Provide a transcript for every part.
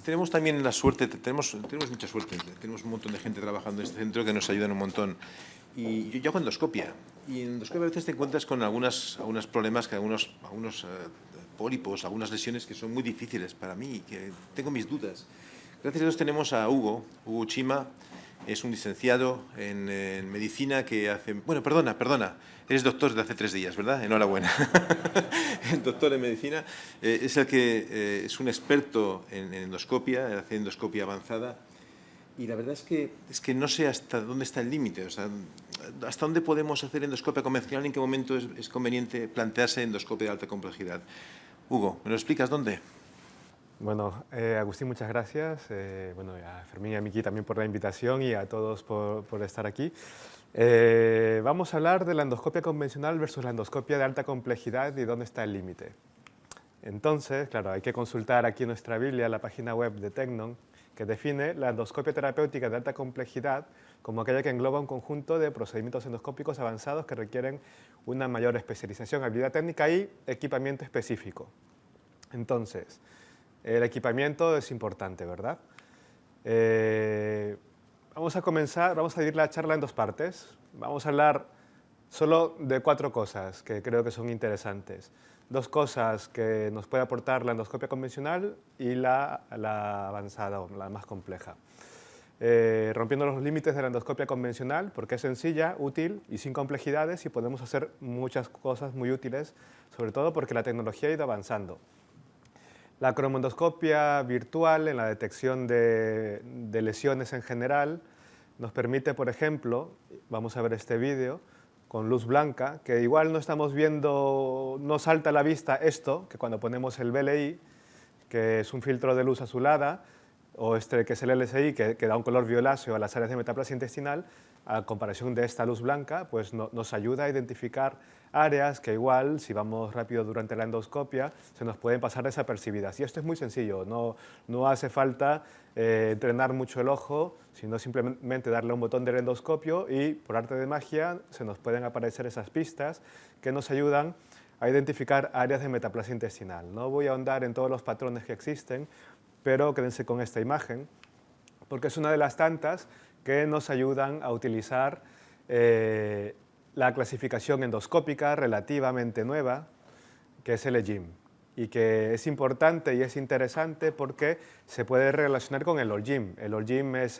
tenemos también la suerte, tenemos mucha suerte, tenemos un montón de gente trabajando en este centro que nos ayudan un montón. Y yo hago endoscopia, y en endoscopia a veces te encuentras con algunos problemas, algunos pólipos, algunas lesiones que son muy difíciles para mí, que tengo mis dudas. Gracias a Dios tenemos a Hugo Chima, es un licenciado en medicina que hace... Bueno, perdona, eres doctor desde hace 3 días, ¿verdad? Enhorabuena. El doctor en medicina es el que es un experto en endoscopia, hace endoscopia avanzada. Y la verdad es que no sé hasta dónde está el límite, o sea, hasta dónde podemos hacer endoscopia convencional, en qué momento es conveniente plantearse endoscopia de alta complejidad. Hugo, ¿me lo explicas dónde? Bueno, Agustín, muchas gracias. Bueno, a Fermín y a Miki también por la invitación y a todos por estar aquí. Vamos a hablar de la endoscopia convencional versus la endoscopia de alta complejidad y dónde está el límite. Entonces, claro, hay que consultar aquí nuestra Biblia, la página web de Tecnon, que define la endoscopia terapéutica de alta complejidad como aquella que engloba un conjunto de procedimientos endoscópicos avanzados que requieren una mayor especialización, habilidad técnica y equipamiento específico. Entonces, el equipamiento es importante, ¿verdad? Vamos a dividir la charla en 2 partes. Vamos a hablar solo de 4 cosas que creo que son interesantes. 2 cosas que nos puede aportar la endoscopia convencional y la avanzada, o la más compleja. Rompiendo los límites de la endoscopia convencional, porque es sencilla, útil y sin complejidades y podemos hacer muchas cosas muy útiles, sobre todo porque la tecnología ha ido avanzando. La cromoendoscopia virtual en la detección de lesiones en general nos permite, por ejemplo, vamos a ver este vídeo, con luz blanca, que igual no estamos viendo, no salta a la vista esto, que cuando ponemos el BLI, que es un filtro de luz azulada, o este que es el LSI, que da un color violáceo a las áreas de metaplasia intestinal, a comparación de esta luz blanca, pues nos ayuda a identificar áreas que igual, si vamos rápido durante la endoscopia, se nos pueden pasar desapercibidas. Y esto es muy sencillo, no hace falta entrenar mucho el ojo, sino simplemente darle un botón del endoscopio y por arte de magia se nos pueden aparecer esas pistas que nos ayudan a identificar áreas de metaplasia intestinal. No voy a ahondar en todos los patrones que existen, pero quédense con esta imagen, porque es una de las tantas que nos ayudan a utilizar la clasificación endoscópica relativamente nueva, que es el EGIM, y que es importante y es interesante porque se puede relacionar con el OLGIM. El OLGIM es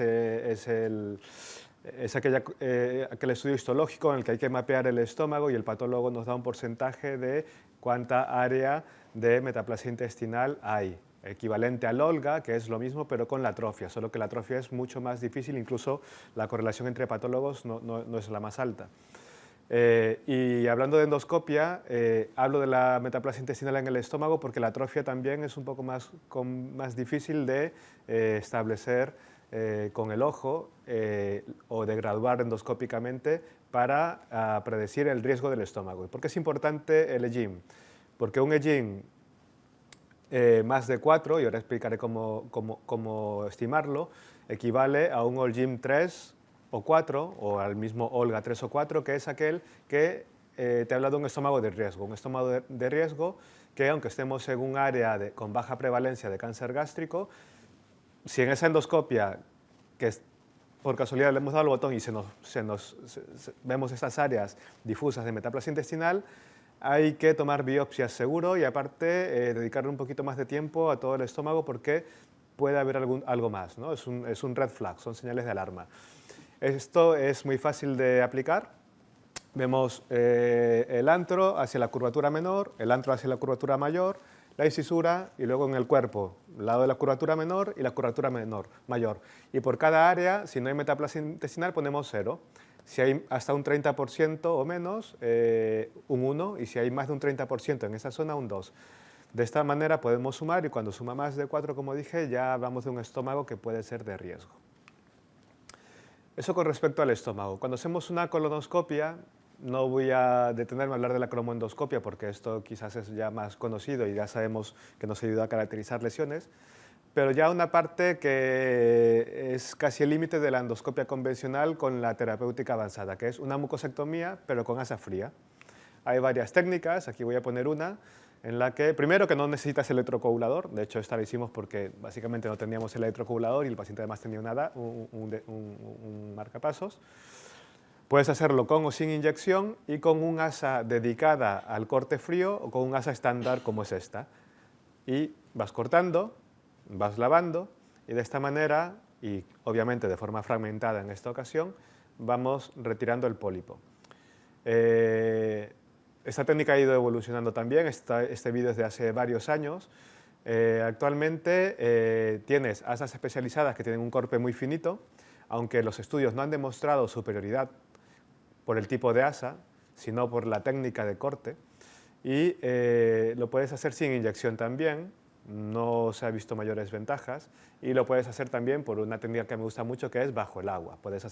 aquel estudio histológico en el que hay que mapear el estómago y el patólogo nos da un porcentaje de cuánta área de metaplasia intestinal hay, equivalente al OLGA, que es lo mismo pero con la atrofia, solo que la atrofia es mucho más difícil, incluso la correlación entre patólogos no es la más alta. Y hablando de endoscopia, hablo de la metaplasia intestinal en el estómago porque la atrofia también es un poco más difícil de establecer con el ojo o de graduar endoscópicamente para predecir el riesgo del estómago. ¿Y por qué es importante el EGIM? Porque un EGIM más de 4, y ahora explicaré cómo estimarlo, equivale a un OLGIM 3 o 4, o al mismo OLGA 3 o 4, que es aquel que te habla de un estómago de riesgo. Un estómago de riesgo que, aunque estemos en un área con baja prevalencia de cáncer gástrico, si en esa endoscopia, por casualidad le hemos dado el botón y vemos estas áreas difusas de metaplasia intestinal, hay que tomar biopsias seguro y aparte dedicarle un poquito más de tiempo a todo el estómago porque puede haber algo más, ¿no? Es un red flag, son señales de alarma. Esto es muy fácil de aplicar. Vemos el antro hacia la curvatura menor, el antro hacia la curvatura mayor, la incisura y luego en el cuerpo, el lado de la curvatura menor y la curvatura mayor. Y por cada área, si no hay metaplasia intestinal, ponemos 0. Si hay hasta un 30% o menos, un 1, y si hay más de un 30% en esa zona, un 2. De esta manera podemos sumar y cuando suma más de 4, como dije, ya hablamos de un estómago que puede ser de riesgo. Eso con respecto al estómago. Cuando hacemos una colonoscopia, no voy a detenerme a hablar de la cromoendoscopia porque esto quizás es ya más conocido y ya sabemos que nos ayuda a caracterizar lesiones, pero ya una parte que es casi el límite de la endoscopia convencional con la terapéutica avanzada, que es una mucosectomía pero con asa fría. Hay varias técnicas, aquí voy a poner una, en la que, primero, que no necesitas electrocoagulador. De hecho, esta la hicimos porque básicamente no teníamos el electrocoagulador y el paciente además tenía un marcapasos. Puedes hacerlo con o sin inyección y con un asa dedicada al corte frío o con un asa estándar como es esta. Y vas cortando, vas lavando y de esta manera, y obviamente de forma fragmentada en esta ocasión, vamos retirando el pólipo. Esta técnica ha ido evolucionando también, este vídeo es de hace varios años. Actualmente tienes asas especializadas que tienen un corte muy finito, aunque los estudios no han demostrado superioridad por el tipo de asa, sino por la técnica de corte. Y lo puedes hacer sin inyección también, no se ha visto mayores ventajas, y lo puedes hacer también por una técnica que me gusta mucho, que es bajo el agua. Puedes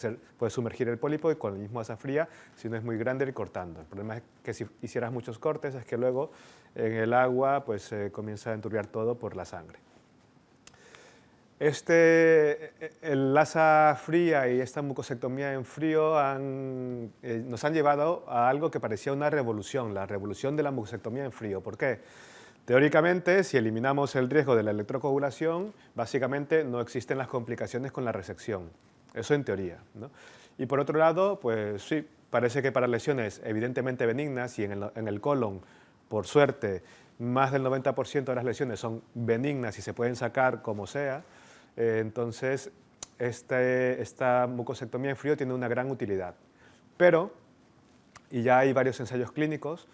sumergir el pólipo y con el mismo asa fría, si no es muy grande, ir cortando. El problema es que si hicieras muchos cortes, es que luego en el agua pues, comienza a enturbiar todo por la sangre. El asa fría y esta mucosectomía en frío nos han llevado a algo que parecía una revolución, la revolución de la mucosectomía en frío. ¿Por qué? Teóricamente, si eliminamos el riesgo de la electrocoagulación, básicamente no existen las complicaciones con la resección. Eso en teoría, ¿no? Y por otro lado, pues sí, parece que para lesiones evidentemente benignas y en el colon, por suerte, más del 90% de las lesiones son benignas y se pueden sacar como sea. Entonces, esta mucosectomía en frío tiene una gran utilidad. Pero, y ya hay varios ensayos clínicos,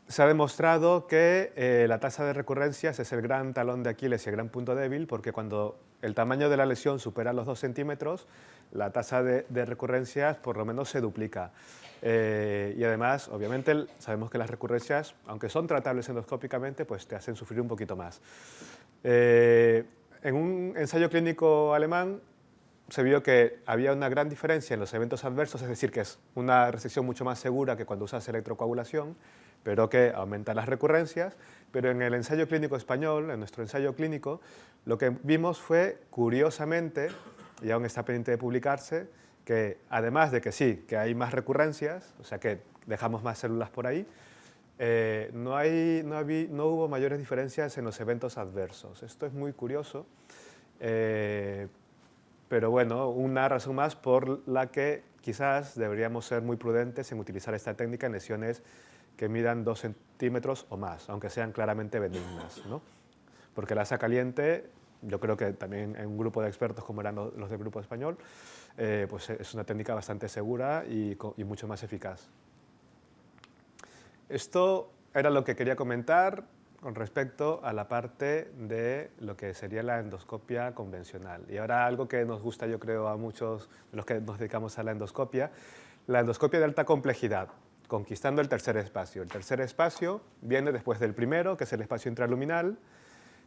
se ha demostrado que la tasa de recurrencias es el gran talón de Aquiles y el gran punto débil, porque cuando el tamaño de la lesión supera los 2 centímetros, la tasa de recurrencias por lo menos se duplica. Y además, obviamente, sabemos que las recurrencias, aunque son tratables endoscópicamente, pues te hacen sufrir un poquito más. En un ensayo clínico alemán se vio que había una gran diferencia en los eventos adversos, es decir, que es una resección mucho más segura que cuando usas electrocoagulación, pero que aumenta las recurrencias. Pero en el ensayo clínico español, en nuestro ensayo clínico, lo que vimos fue, curiosamente, y aún está pendiente de publicarse, que además de que sí, que hay más recurrencias, o sea que dejamos más células por ahí, no hubo mayores diferencias en los eventos adversos. Esto es muy curioso, pero bueno, una razón más por la que quizás deberíamos ser muy prudentes en utilizar esta técnica en lesiones que midan 2 centímetros o más, aunque sean claramente benignas, ¿no? Porque la asa caliente, yo creo que también en un grupo de expertos como eran los del grupo español, pues es una técnica bastante segura y mucho más eficaz. Esto era lo que quería comentar con respecto a la parte de lo que sería la endoscopia convencional. Y ahora algo que nos gusta, yo creo, a muchos de los que nos dedicamos a la endoscopia de alta complejidad, conquistando el tercer espacio. El tercer espacio viene después del primero, que es el espacio intraluminal,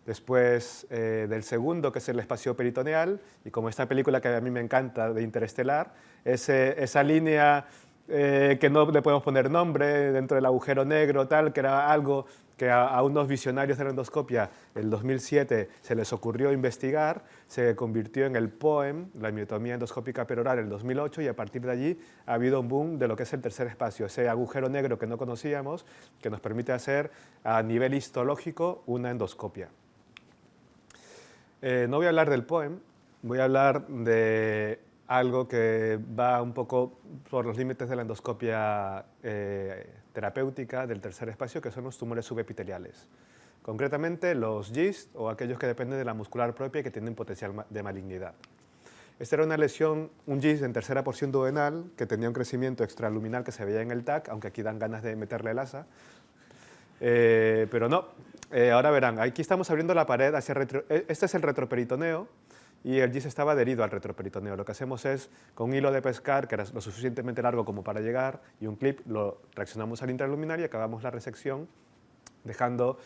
después del segundo, que es el espacio peritoneal, y como esta película que a mí me encanta, de Interestelar, esa línea que no le podemos poner nombre, dentro del agujero negro, tal, que era algo que a unos visionarios de la endoscopia, en 2007, se les ocurrió investigar, se convirtió en el POEM, la miotomía endoscópica peroral, en 2008, y a partir de allí ha habido un boom de lo que es el tercer espacio, ese agujero negro que no conocíamos, que nos permite hacer a nivel histológico una endoscopia. No voy a hablar del POEM, voy a hablar de algo que va un poco por los límites de la endoscopia terapéutica del tercer espacio, que son los tumores subepiteliales. Concretamente los GIST o aquellos que dependen de la muscular propia y que tienen potencial de malignidad. Esta era una lesión, un GIST en tercera porción duodenal, que tenía un crecimiento extraluminal que se veía en el TAC, aunque aquí dan ganas de meterle el asa. Pero no, ahora verán, aquí estamos abriendo la pared hacia este es el retroperitoneo, y el GIST estaba adherido al retroperitoneo. Lo que hacemos es, con un hilo de pescar, que era lo suficientemente largo como para llegar, y un clip, lo reaccionamos al intraluminar y acabamos la resección, dejando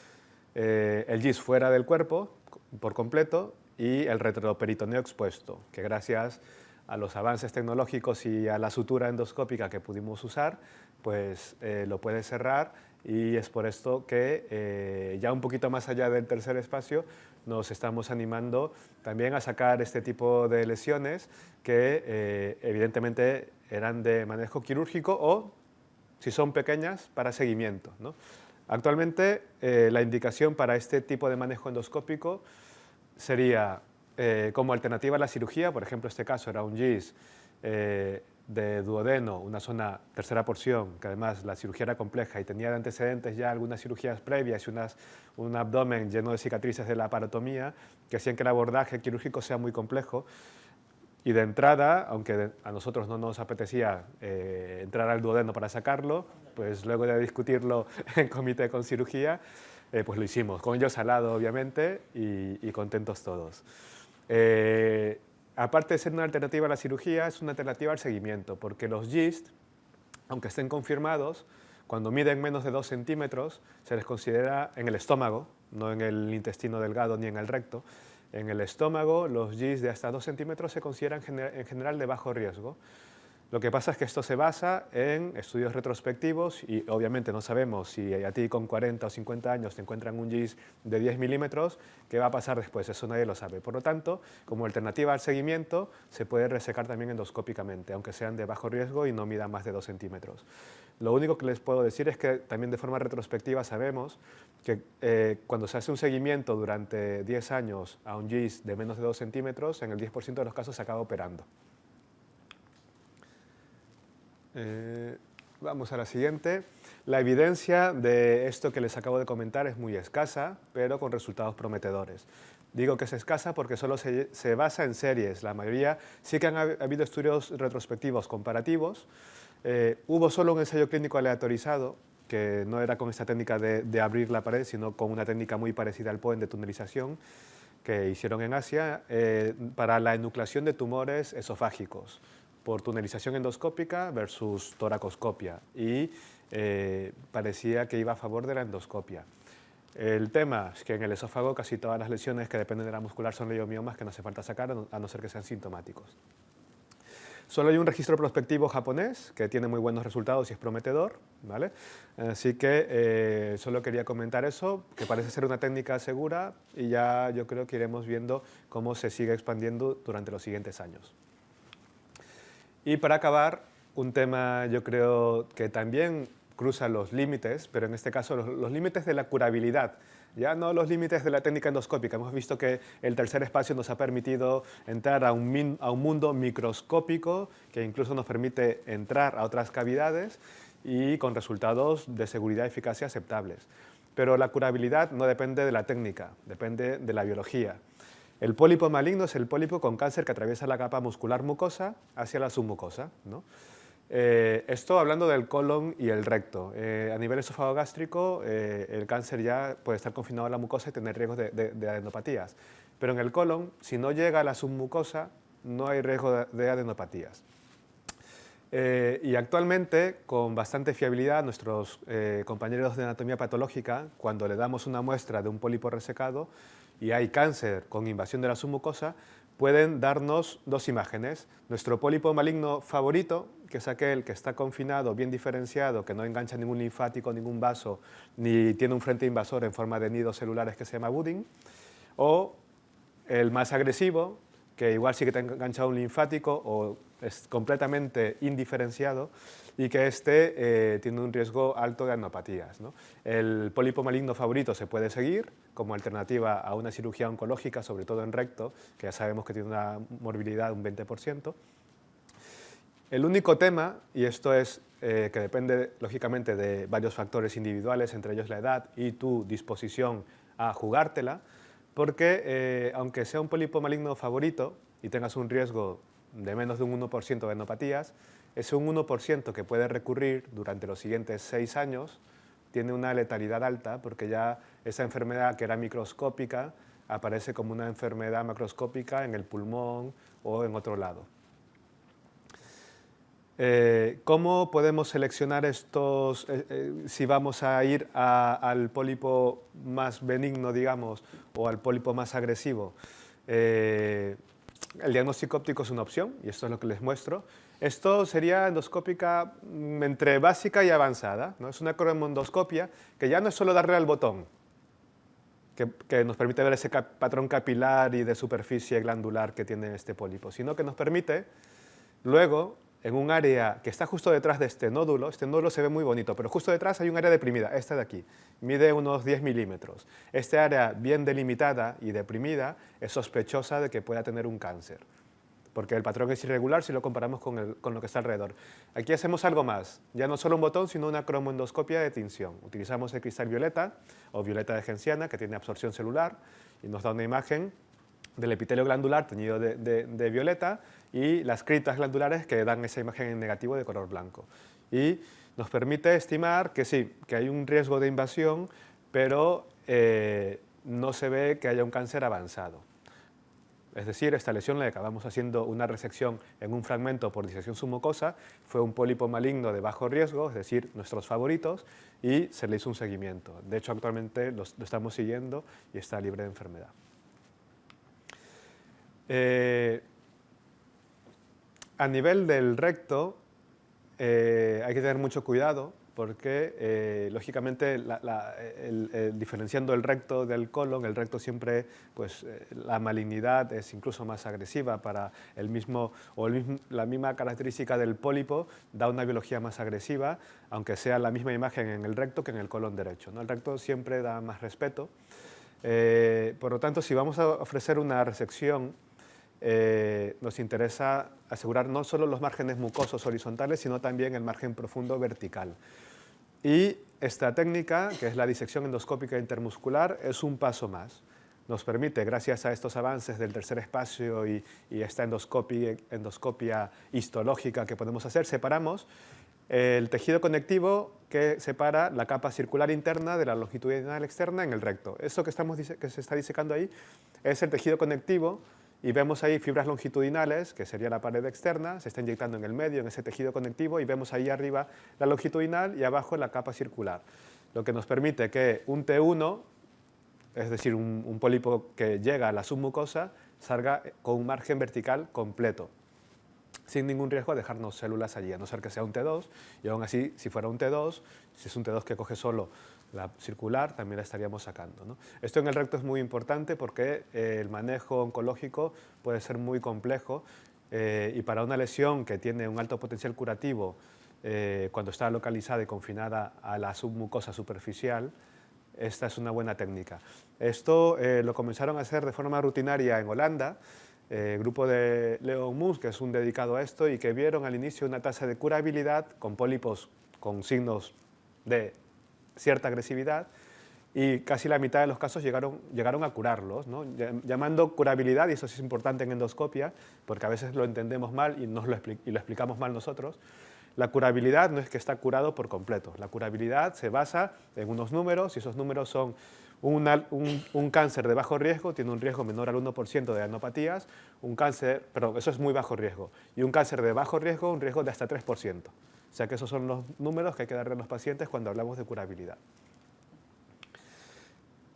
el GIST fuera del cuerpo por completo y el retroperitoneo expuesto, que gracias a los avances tecnológicos y a la sutura endoscópica que pudimos usar, pues lo puede cerrar, y es por esto que ya un poquito más allá del tercer espacio nos estamos animando también a sacar este tipo de lesiones que evidentemente eran de manejo quirúrgico o, si son pequeñas, para seguimiento, ¿no? Actualmente, la indicación para este tipo de manejo endoscópico sería como alternativa a la cirugía, por ejemplo, este caso era un GIS de duodeno, una zona tercera porción, que además la cirugía era compleja y tenía de antecedentes ya algunas cirugías previas y un abdomen lleno de cicatrices de la parotomía, que hacían que el abordaje quirúrgico sea muy complejo. Y de entrada, aunque a nosotros no nos apetecía entrar al duodeno para sacarlo, pues luego de discutirlo en comité con cirugía, pues lo hicimos, con ellos al lado obviamente y contentos todos. Aparte de ser una alternativa a la cirugía, es una alternativa al seguimiento, porque los GIST, aunque estén confirmados, cuando miden menos de 2 centímetros, se les considera en el estómago, no en el intestino delgado ni en el recto. En el estómago, los GIST de hasta 2 centímetros se consideran en general de bajo riesgo. Lo que pasa es que esto se basa en estudios retrospectivos y obviamente no sabemos si a ti con 40 o 50 años te encuentran un GIS de 10 milímetros, ¿qué va a pasar después? Eso nadie lo sabe. Por lo tanto, como alternativa al seguimiento, se puede resecar también endoscópicamente, aunque sean de bajo riesgo y no midan más de 2 centímetros. Lo único que les puedo decir es que también de forma retrospectiva sabemos que cuando se hace un seguimiento durante 10 años a un GIS de menos de 2 centímetros, en el 10% de los casos se acaba operando. Vamos a la siguiente. La evidencia de esto que les acabo de comentar es muy escasa, pero con resultados prometedores. Digo que es escasa porque solo se basa en series. La mayoría sí que han habido estudios retrospectivos comparativos. Hubo solo un ensayo clínico aleatorizado, que no era con esta técnica de abrir la pared, sino con una técnica muy parecida al POEM de tunelización, que hicieron en Asia, para la enucleación de tumores esofágicos por tunelización endoscópica versus toracoscopia y parecía que iba a favor de la endoscopia. El tema es que en el esófago casi todas las lesiones que dependen de la muscular son leiomiomas que no hace falta sacar a no ser que sean sintomáticos. Solo hay un registro prospectivo japonés que tiene muy buenos resultados y es prometedor, ¿vale? Así que solo quería comentar eso, que parece ser una técnica segura y ya yo creo que iremos viendo cómo se sigue expandiendo durante los siguientes años. Y para acabar, un tema yo creo que también cruza los límites, pero en este caso los límites de la curabilidad, ya no los límites de la técnica endoscópica. Hemos visto que el tercer espacio nos ha permitido entrar a un mundo microscópico que incluso nos permite entrar a otras cavidades y con resultados de seguridad y eficacia aceptables. Pero la curabilidad no depende de la técnica, depende de la biología. El pólipo maligno es el pólipo con cáncer que atraviesa la capa muscular mucosa hacia la submucosa, ¿no? Esto hablando del colon y el recto. A nivel esofagogástrico, el cáncer ya puede estar confinado a la mucosa y tener riesgos de adenopatías. Pero en el colon, si no llega a la submucosa, no hay riesgo de adenopatías. Y actualmente, con bastante fiabilidad, nuestros compañeros de anatomía patológica, cuando le damos una muestra de un pólipo resecado y hay cáncer con invasión de la submucosa, pueden darnos dos imágenes. Nuestro pólipo maligno favorito, que es aquel que está confinado, bien diferenciado, que no engancha ningún linfático, ningún vaso, ni tiene un frente invasor en forma de nidos celulares que se llama budding, o el más agresivo, que igual sí que te ha enganchado un linfático o es completamente indiferenciado y que tiene un riesgo alto de adenopatías, ¿no? El pólipo maligno favorito se puede seguir como alternativa a una cirugía oncológica, sobre todo en recto, que ya sabemos que tiene una morbilidad de un 20%. El único tema, y esto es que depende lógicamente de varios factores individuales, entre ellos la edad y tu disposición a jugártela, porque aunque sea un pólipo maligno favorito y tengas un riesgo de menos de un 1% de adenopatías, ese un 1% que puede recurrir durante los siguientes 6 años tiene una letalidad alta porque ya esa enfermedad que era microscópica aparece como una enfermedad macroscópica en el pulmón o en otro lado. ¿Cómo podemos seleccionar estos, si vamos a ir al pólipo más benigno, digamos, o al pólipo más agresivo? El diagnóstico óptico es una opción, y esto es lo que les muestro. Esto sería endoscópica entre básica y avanzada, ¿no? Es una cromoendoscopia que ya no es solo darle al botón, que nos permite ver ese patrón capilar y de superficie glandular que tiene este pólipo, sino que nos permite luego en un área que está justo detrás de este nódulo se ve muy bonito, pero justo detrás hay un área deprimida, esta de aquí, mide unos 10 milímetros. Esta área bien delimitada y deprimida es sospechosa de que pueda tener un cáncer, porque el patrón es irregular si lo comparamos con lo que está alrededor. Aquí hacemos algo más, ya no solo un botón, sino una cromoendoscopia de tinción. Utilizamos el cristal violeta o violeta de genciana, que tiene absorción celular, y nos da una imagen del epitelio glandular teñido de violeta y las criptas glandulares que dan esa imagen en negativo de color blanco. Y nos permite estimar que sí, que hay un riesgo de invasión, pero no se ve que haya un cáncer avanzado. Es decir, esta lesión le acabamos haciendo una resección en un fragmento por disección submucosa, fue un pólipo maligno de bajo riesgo, es decir, nuestros favoritos, y se le hizo un seguimiento. De hecho, actualmente lo estamos siguiendo y está libre de enfermedad. A nivel del recto, hay que tener mucho cuidado porque, lógicamente, diferenciando el recto del colon, el recto siempre, pues, la malignidad es incluso más agresiva para la misma característica del pólipo da una biología más agresiva, aunque sea la misma imagen en el recto que en el colon derecho, ¿no? El recto siempre da más respeto. Por lo tanto, si vamos a ofrecer una resección, nos interesa asegurar no solo los márgenes mucosos horizontales, sino también el margen profundo vertical. Y esta técnica, que es la disección endoscópica intermuscular, es un paso más. Nos permite, gracias a estos avances del tercer espacio y esta endoscopia histológica que podemos hacer, separamos el tejido conectivo que separa la capa circular interna de la longitudinal externa en el recto. Eso que se está disecando ahí es el tejido conectivo. Y vemos ahí fibras longitudinales, que sería la pared externa, se está inyectando en el medio, en ese tejido conectivo, y vemos ahí arriba la longitudinal y abajo la capa circular. Lo que nos permite que un T1, es decir, un pólipo que llega a la submucosa, salga con un margen vertical completo, sin ningún riesgo de dejarnos células allí, a no ser que sea un T2, y aún así, si fuera un T2, si es un T2 que coge solo la circular, también la estaríamos sacando, ¿no? Esto en el recto es muy importante porque el manejo oncológico puede ser muy complejo y para una lesión que tiene un alto potencial curativo, cuando está localizada y confinada a la submucosa superficial, esta es una buena técnica. Esto lo comenzaron a hacer de forma rutinaria en Holanda, el grupo de Leon Muns, que es un dedicado a esto, y que vieron al inicio una tasa de curabilidad con pólipos con signos de cierta agresividad, y casi la mitad de los casos llegaron a curarlos, ¿no? Llamando curabilidad, y eso sí es importante en endoscopia, porque a veces lo entendemos mal y lo explicamos mal nosotros. La curabilidad no es que está curado por completo. La curabilidad se basa en unos números, y esos números son un cáncer de bajo riesgo, tiene un riesgo menor al 1% de adenopatías, pero eso es muy bajo riesgo, y un cáncer de bajo riesgo, un riesgo de hasta 3%. O sea que esos son los números que hay que darle a los pacientes cuando hablamos de curabilidad.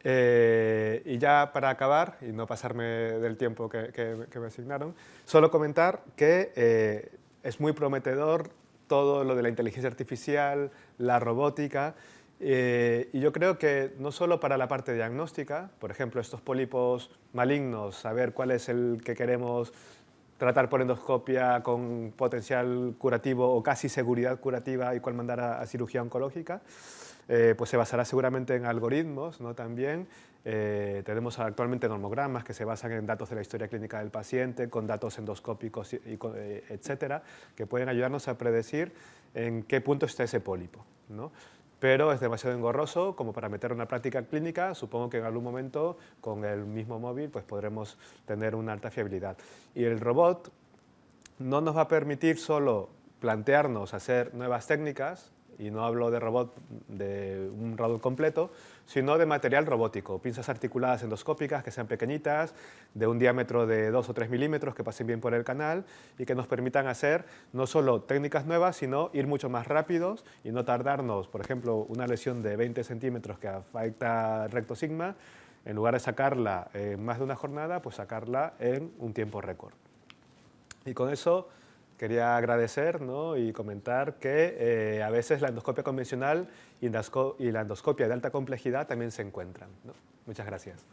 Y ya para acabar, y no pasarme del tiempo que me asignaron, solo comentar que es muy prometedor todo lo de la inteligencia artificial, la robótica, y yo creo que no solo para la parte diagnóstica, por ejemplo, estos pólipos malignos, saber cuál es el que queremos tratar por endoscopia con potencial curativo o casi seguridad curativa y cuál mandar a cirugía oncológica, pues se basará seguramente en algoritmos, ¿no? También tenemos actualmente normogramas que se basan en datos de la historia clínica del paciente, con datos endoscópicos, etcétera, que pueden ayudarnos a predecir en qué punto está ese pólipo, ¿no? Pero es demasiado engorroso como para meter una práctica clínica. Supongo que en algún momento con el mismo móvil pues podremos tener una alta fiabilidad. Y el robot no nos va a permitir solo plantearnos hacer nuevas técnicas, y no hablo de robot de un robot completo, sino de material robótico, pinzas articuladas endoscópicas que sean pequeñitas, de un diámetro de 2 o 3 milímetros, que pasen bien por el canal y que nos permitan hacer no solo técnicas nuevas, sino ir mucho más rápidos y no tardarnos, por ejemplo, una lesión de 20 centímetros que afecta recto sigma, en lugar de sacarla en más de una jornada, pues sacarla en un tiempo récord. Y con eso quería agradecer, ¿no? Y comentar que a veces la endoscopia convencional y la endoscopia de alta complejidad también se encuentran, ¿no? Muchas gracias.